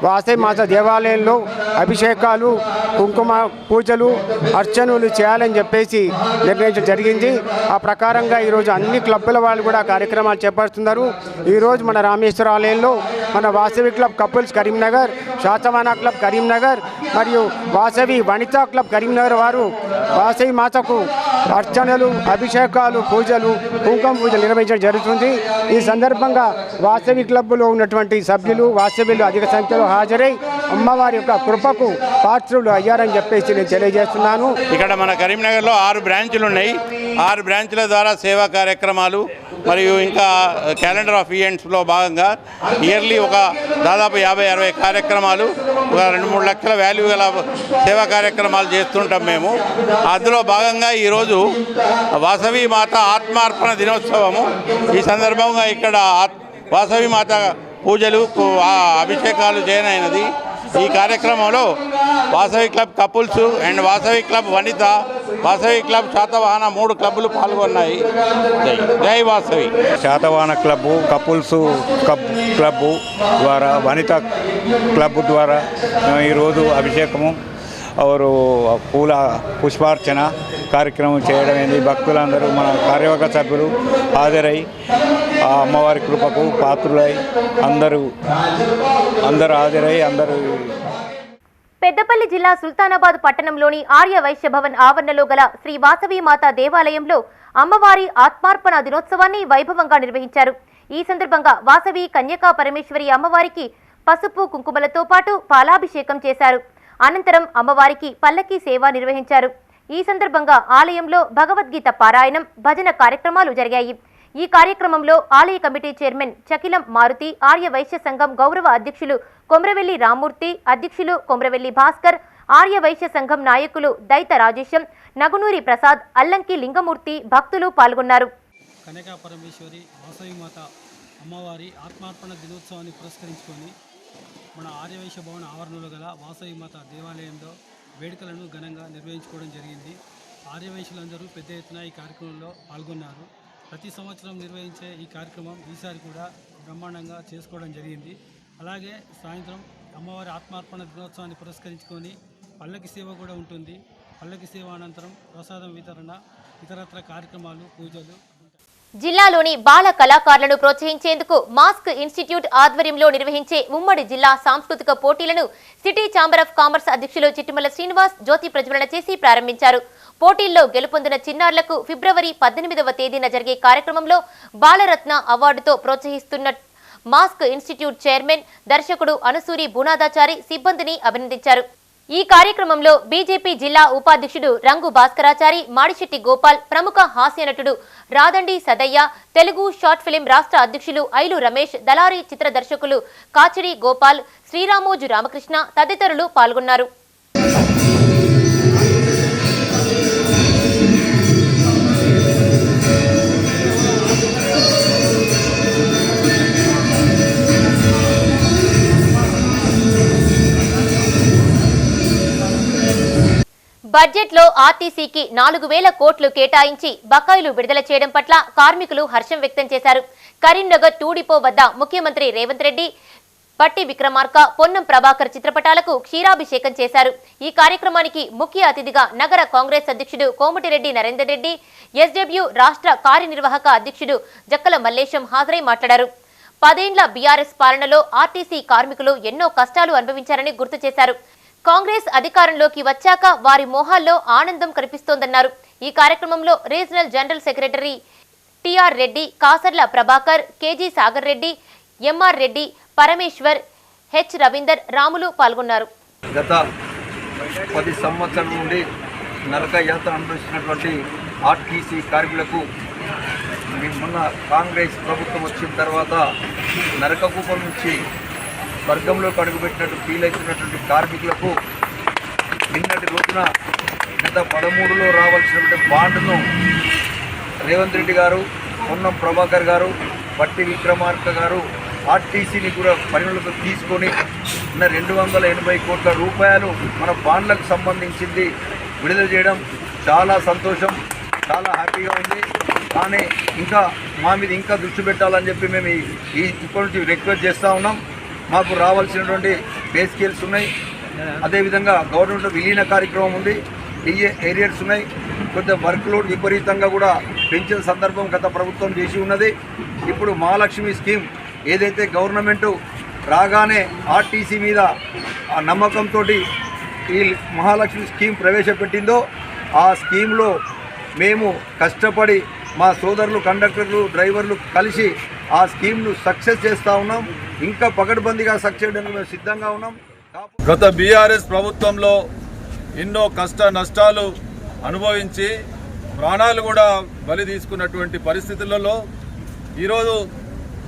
వాసవి మాత దేవాలయంలో అభిషేకాలు, కుంకుమ పూజలు, అర్చనలు చేయాలని చెప్పేసి నిర్ణయించడం జరిగింది. ఆ ప్రకారంగా ఈరోజు అన్ని క్లబ్బుల వాళ్ళు కూడా కార్యక్రమాలు చేపడుతున్నారు. ఈరోజు మన రామేశ్వర ఆలయంలో మన Vasavi club couples Karimnagar, Satavahana club Karimnagar మరియు వాసవి వనితా క్లబ్ కరీంనగర్ వారు వాసవి మాతకు అర్చనలు, అభిషేకాలు, పూజలు, కుంకుమ పూజలు నిర్వహించడం జరుగుతుంది. ఈ సందర్భంగా వాసవి క్లబ్లో ఉన్నటువంటి సభ్యులు, వాసవిలు అధిక సంఖ్యలో హాజరై అమ్మవారి యొక్క కృపకు పాత్రులు అయ్యారని చెప్పేసి నేను తెలియజేస్తున్నాను. ఇక్కడ మన కరీంనగర్లో 6 బ్రాంచులు ఉన్నాయి. 6 బ్రాంచుల ద్వారా సేవా కార్యక్రమాలు మరియు ఇంకా క్యాలెండర్ ఆఫ్ ఈవెంట్స్లో భాగంగా ఇయర్లీ ఒక దాదాపు 50-60 కార్యక్రమాలు, ఒక 2-3 లక్షల వాల్యూ గల సేవా కార్యక్రమాలు చేస్తుంటాం మేము. అందులో భాగంగా ఈరోజు వాసవి మాత ఆత్మార్పణ దినోత్సవము. ఈ సందర్భంగా ఇక్కడ వాసవి మాత పూజలు, అభిషేకాలు చేయనైనది. ఈ కార్యక్రమంలో Vasavi club couples and Vasavi club Vanitha, Vasavi club Satavahana 3 క్లబ్బులు పాల్గొన్నాయి. జై Vasavi. Satavahana club, couples club ద్వారా, వనిత క్లబ్ ద్వారా ఈరోజు అభిషేకము పూల పుష్పార్చన కార్యక్రమం చేయడం. భక్తులందరూ మన కార్యవర్గ సభ్యులు హాజరై ఆ అమ్మవారి కృపకు పాత్రులై అందరూ హాజరై అందరూ. పెద్దపల్లి జిల్లా సుల్తానాబాద్ పట్టణంలోని ఆర్య వైశ్య భవన్ ఆవరణలో గల శ్రీ వాసవి మాత దేవాలయంలో అమ్మవారి ఆత్మార్పణ దినోత్సవాన్ని వైభవంగా నిర్వహించారు. ఈ సందర్భంగా వాసవి కన్యకా పరమేశ్వరి అమ్మవారికి పసుపు కుంకుమలతో పాటు పాలాభిషేకం చేశారు. అనంతరం అమ్మవారికి పల్లకీ సేవ నిర్వహించారు. ఈ సందర్భంగా ఆలయంలో భగవద్గీత పారాయణం, భజన కార్యక్రమాలు జరిగాయి. ఈ కార్యక్రమంలో ఆలయ కమిటీ చైర్మన్ చకిలం మారుతి, ఆర్య వైశ్య సంఘం గౌరవ అధ్యక్షులు కొమ్రవెల్లి రామ్మూర్తి, అధ్యక్షులు కొమ్రవెల్లి భాస్కర్, ఆర్య వైశ్య సంఘం నాయకులు దైత రాజేశం, నగునూరి ప్రసాద్, అల్లంకి లింగమూర్తి భక్తులు పాల్గొన్నారు. కనకా పరమేశ్వరి వాసవి మాత అమ్మవారి ఆత్మార్పణ దినోత్సవాన్ని పురస్కరించుకొని మన ఆర్యవైశ్య భవన్ ఆవరణలో గల వాసవి మాత దేవాలయంలో వేడుకలను ఘనంగా నిర్వహించుకోవడం జరిగింది. ఆర్యవైశ్యులందరూ పెద్ద ఎత్తున ఈ కార్యక్రమంలో పాల్గొన్నారు. ప్రతి సంవత్సరం నిర్వహించే ఈ కార్యక్రమం ఈసారి కూడా బ్రహ్మాండంగా చేసుకోవడం జరిగింది. అలాగే సాయంత్రం అమ్మవారి ఆత్మార్పణ దినోత్సవాన్ని పురస్కరించుకొని పల్లకి సేవ కూడా ఉంటుంది. పల్లకి సేవ అనంతరం ప్రసాదం వితరణ, ఇతరత్ర కార్యక్రమాలు, పూజలు. జిల్లాలోని బాల కళాకారులను ప్రోత్సహించేందుకు మాస్క్ ఇన్స్టిట్యూట్ ఆధ్వర్యంలో నిర్వహించే ఉమ్మడి జిల్లా సాంస్కృతిక పోటీలను సిటీ ఛాంబర్ ఆఫ్ కామర్స్ అధ్యక్షులు చిట్టిమల శ్రీనివాస్ జ్యోతి ప్రజ్వలన చేసి ప్రారంభించారు. పోటీల్లో గెలుపొందిన చిన్నారులకు ఫిబ్రవరి 18వ తేదీన జరిగే కార్యక్రమంలో బాలరత్న అవార్డుతో ప్రోత్సహిస్తున్న మాస్క్ ఇన్స్టిట్యూట్ చైర్మన్, దర్శకుడు అనుసూరి బునాదాచారి సిబ్బందిని అభినందించారు. ఈ కార్యక్రమంలో బీజేపీ జిల్లా ఉపాధ్యక్షుడు రంగు భాస్కరాచారి, మాడిశెట్టి గోపాల్, ప్రముఖ హాస్య నటుడు రాదండి సదయ్య, తెలుగు షార్ట్ ఫిలిం రాష్ట్ర అధ్యక్షులు ఐలు రమేష్, దళారి చిత్ర దర్శకులు కాచిడి గోపాల్, శ్రీరామోజు రామకృష్ణ తదితరులు పాల్గొన్నారు. బడ్జెట్లో ఆర్టీసీకి 4,000 కోట్లు కేటాయించి బకాయిలు విడుదల చేయడం పట్ల కార్మికులు హర్షం వ్యక్తం చేశారు. కరీంనగర్ 2 డిపో వద్ద ముఖ్యమంత్రి రేవంత్ రెడ్డి, పట్టి విక్రమార్క, పొన్నం ప్రభాకర్ చిత్రపటాలకు క్షీరాభిషేకం చేశారు. ఈ కార్యక్రమానికి ముఖ్య అతిథిగా నగర కాంగ్రెస్ అధ్యక్షుడు కోమటిరెడ్డి నరేందర్ రెడ్డి, ఎస్డబ్ల్యూ రాష్ట్ర కార్యనిర్వాహక అధ్యక్షుడు జక్కల మల్లేశం హాజరై మాట్లాడారు. 10 ఏళ్ల బీఆర్ఎస్ పాలనలో ఆర్టీసీ కార్మికులు ఎన్నో కష్టాలు అనుభవించారని గుర్తు చేశారు. కాంగ్రెస్ అధికారంలోకి వచ్చాక వారి మోహాల్లో ఆనందం కనిపిస్తోందన్నారు. ఈ కార్యక్రమంలో regional general secretary TR Reddy, Kasarla Prabhakar, KG Sagar Reddy, MR Reddy, Parameshwar, H Ravinder, Ramulu పాల్గొన్నారు. గత 10 సంవత్సరాల నుండి నరక యాత్ర అనుభవిస్తున్నటువంటి ఆర్టీసీ కార్మికులకు మొన్న కాంగ్రెస్ ప్రభుత్వం వచ్చిన తర్వాత నరకకూపం నుంచి వర్గంలోకి అడుగుపెట్టినట్టు ఫీల్ అవుతున్నటువంటి కార్మికులకు నిన్నటి రోజున గత 13లో రావాల్సినటువంటి బాండ్ను రేవంత్ రెడ్డి గారు, పొన్నం ప్రభాకర్ గారు, పట్టి విక్రమార్క గారు ఆర్టీసీని కూడా పరిగణలోకి తీసుకొని 280 కోట్ల రూపాయలు మన బాండ్లకు సంబంధించింది విడుదల చేయడం చాలా సంతోషం, చాలా హ్యాపీగా ఉంది. కానీ ఇంకా మా మీద ఇంకా దృష్టి పెట్టాలని చెప్పి మేము ఇప్పటి నుంచి రిక్వెస్ట్ చేస్తూ ఉన్నాం. మాకు రావాల్సినటువంటి పే స్కేల్స్ ఉన్నాయి, అదేవిధంగా గవర్నమెంట్ విలీన కార్యక్రమం ఉంది, ఏరియర్స్ ఉన్నాయి. కొంచెం వర్క్ లోడ్ విపరీతంగా కూడా పెంచిన సందర్భం గత ప్రభుత్వం చేసి ఉన్నది. ఇప్పుడు మహాలక్ష్మి స్కీమ్ ఏదైతే గవర్నమెంట్ రాగానే ఆర్టీసీ మీద ఆ నమ్మకంతో ఈ మహాలక్ష్మి స్కీమ్ ప్రవేశపెట్టిందో ఆ స్కీమ్లో మేము కష్టపడి మా సోదరులు, కండక్టర్లు, డ్రైవర్లు కలిసి ఆ స్కీమ్ను సక్సెస్ చేస్తూ ఉన్నాం. ఇంకా పకడ్బందీగా సక్సెస్ చేయడానికి మేము సిద్ధంగా ఉన్నాం. గత బీఆర్ఎస్ ప్రభుత్వంలో ఎన్నో కష్ట నష్టాలు అనుభవించి ప్రాణాలు కూడా బలి తీసుకున్నటువంటి పరిస్థితులలో ఈరోజు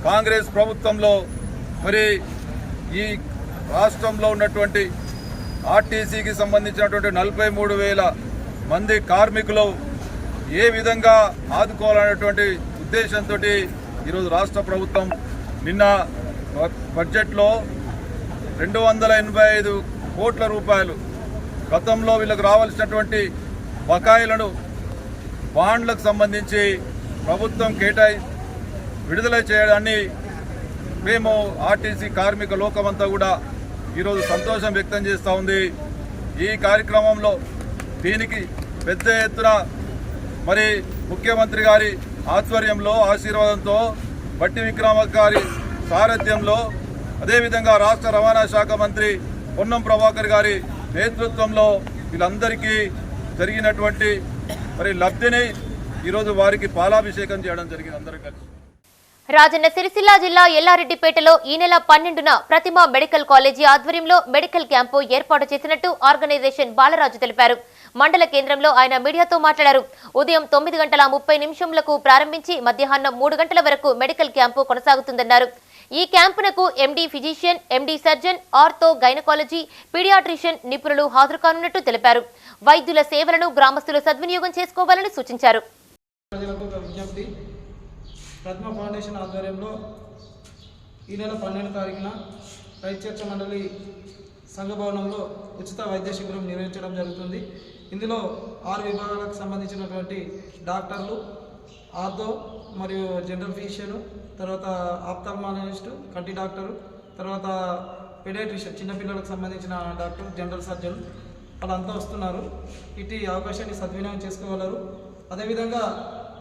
కాంగ్రెస్ ప్రభుత్వంలో మరి ఈ రాష్ట్రంలో ఉన్నటువంటి ఆర్టీసీకి సంబంధించినటువంటి 43,000 మంది కార్మికులు ఏ విధంగా ఆదుకోవాలనేటువంటి ఉద్దేశంతో ఈరోజు రాష్ట్ర ప్రభుత్వం నిన్న బడ్జెట్లో 285 కోట్ల రూపాయలు గతంలో వీళ్ళకు రావాల్సినటువంటి బకాయిలను బాండ్లకు సంబంధించి ప్రభుత్వం విడుదల చేయడాన్ని మేము ఆర్టీసీ కార్మిక లోకమంతా కూడా ఈరోజు సంతోషం వ్యక్తం చేస్తూ ఉంది. ఈ కార్యక్రమంలో దీనికి పెద్ద ఎత్తున మరి ముఖ్యమంత్రి గారి ఆధ్వర్యంలో ఆశీర్వాదంతో బట్టి విక్రమార్క గారి సారథ్యంలో, అదేవిధంగా రాష్ట్ర రవాణా శాఖ మంత్రి పొన్నం ప్రభాకర్ గారి నేతృత్వంలో వీళ్ళందరికీ జరిగినటువంటి లబ్ధిని ఈరోజు వారికి పాలాభిషేకం చేయడం జరిగింది అందరూ కలిసి. రాజన్న సిరిసిల్ల జిల్లా ఎల్లారెడ్డిపేటలో ఈ నెల 12న ప్రతిమ మెడికల్ కాలేజీ ఆధ్వర్యంలో మెడికల్ క్యాంపు ఏర్పాటు చేసినట్టు ఆర్గనైజేషన్ బాలరాజు తెలిపారు. మండల కేంద్రంలో ఆయన మీడియాతో మాట్లాడారు. ఉదయం 9:30 ప్రారంభించి మధ్యాహ్నం 3 గంటల వరకు మెడికల్ క్యాంపు కొనసాగుతుందన్నారు. ఈ క్యాంపునకు MD physician, MD surgeon, ortho, gynaecology, paediatrician నిపుణులు హాజరు కానున్నట్టు తెలిపారు. వైద్యుల సేవలను గ్రామస్తులు సద్వినియోగం చేసుకోవాలని సూచించారు. ప్రతిమ ఫౌండేషన్ ఆధ్వర్యంలో ఈ నెల 12వ తారీఖున రైతు చర్చ మండలి సంఘ భవనంలో ఉచిత వైద్య శిబిరం నిర్వహించడం జరుగుతుంది. ఇందులో 6 విభాగాలకు సంబంధించినటువంటి డాక్టర్లు, ఆర్థో మరియు జనరల్ ఫిజిషియన్, తర్వాత ఆప్థాల్మాలజిస్టు, కంటి డాక్టరు, తర్వాత పీడియాట్రిషియన్, చిన్నపిల్లలకు సంబంధించిన డాక్టర్, జనరల్ సర్జన్ వాళ్ళంతా వస్తున్నారు. ఇటు అవకాశాన్ని సద్వినియోగం చేసుకోగలరు. అదేవిధంగా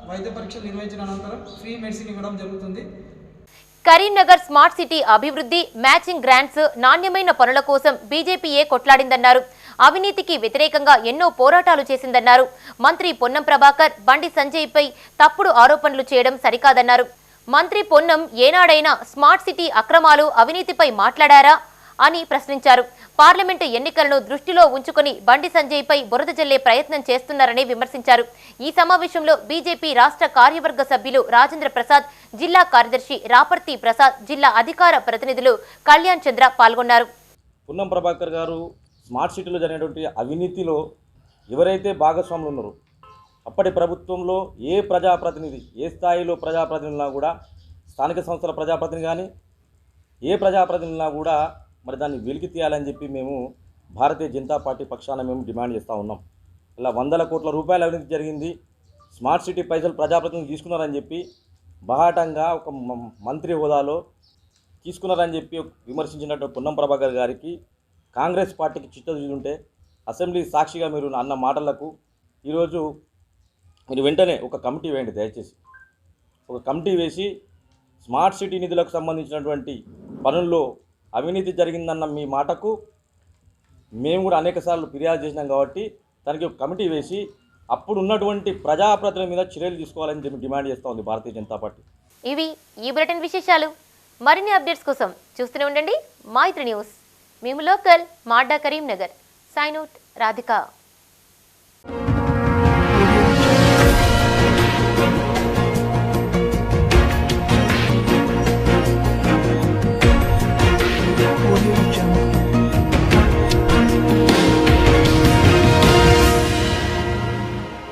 వైద్య పరీక్షలు నిర్వహించిన అనంతరం ఫ్రీ మెడిసిన్ ఇవ్వడం జరుగుతుంది. కరీంనగర్ స్మార్ట్ సిటీ అభివృద్ధి, మ్యాచింగ్ గ్రాంట్స్, నాణ్యమైన పనుల కోసం బీజేపీయే కొట్లాడిందన్నారు. అవినీతికి వ్యతిరేకంగా ఎన్నో పోరాటాలు చేసిందన్నారు. మంత్రి పొన్నం ప్రభాకర్ బండి సంజయ్పై తప్పుడు ఆరోపణలు చేయడం సరికాదన్నారు. మంత్రి పొన్నం ఏనాడైనా స్మార్ట్ సిటీ అక్రమాలు, అవినీతిపై మాట్లాడారా అని ప్రశ్నించారు. పార్లమెంటు ఎన్నికలను దృష్టిలో ఉంచుకొని బండి సంజయ్పై బురద జల్లే ప్రయత్నం చేస్తున్నారని విమర్శించారు. ఈ సమావేశంలో బీజేపీ రాష్ట్ర కార్యవర్గ సభ్యులు రాజేంద్ర ప్రసాద్, జిల్లా కార్యదర్శి రాపర్తి ప్రసాద్, జిల్లా అధికార ప్రతినిధులు కళ్యాణ్ చంద్ర పాల్గొన్నారు. పొన్నం ప్రభాకర్ గారు స్మార్ట్ సిటీలో జరిగినటువంటి అవినీతిలో ఎవరైతే భాగస్వాములు ఉన్నారో, అప్పటి ప్రభుత్వంలో ఏ ప్రజాప్రతినిధి, ఏ స్థాయిలో ప్రజాప్రతినిధులున్నా కూడా, స్థానిక సంస్థల ప్రజాప్రతినిధి కానీ ఏ ప్రజాప్రతినిధులున్నా కూడా మరి దాన్ని వెలికి తీయాలని చెప్పి మేము భారతీయ జనతా పార్టీ పక్షాన మేము డిమాండ్ చేస్తూ ఉన్నాం. ఇలా 100 కోట్ల రూపాయల అవినీతి జరిగింది, స్మార్ట్ సిటీ పైసలు ప్రజాప్రతినిధులు తీసుకున్నారని చెప్పి బాహాటంగా ఒక మంత్రి హోదాలో తీసుకున్నారని చెప్పి విమర్శించినట్టు పొన్నం ప్రభాకర్ గారికి కాంగ్రెస్ పార్టీకి చిత్తశుద్ధి ఉంటే అసెంబ్లీ సాక్షిగా మీరు అన్న మాటలకు ఈరోజు మీరు వెంటనే ఒక కమిటీ వేయండి. దయచేసి ఒక కమిటీ వేసి స్మార్ట్ సిటీ నిధులకు సంబంధించినటువంటి పనుల్లో అవినీతి జరిగిందన్న మీ మాటకు మేము కూడా అనేకసార్లు ఫిర్యాదు చేసినాం కాబట్టి దానికి ఒక కమిటీ వేసి అప్పుడు ఉన్నటువంటి ప్రజాప్రతినిధుల మీద చర్యలు తీసుకోవాలని చెప్పి డిమాండ్ చేస్తూ ఉంది భారతీయ జనతా పార్టీ. ఇవి ఈ బులెటిన్ విశేషాలు. మరిన్ని అప్డేట్స్ కోసం చూస్తూనే ఉండండి మైత్రి న్యూస్. మేము లోకల్, మాడ్డా, కరీంనగర్. Sign out, Radhika.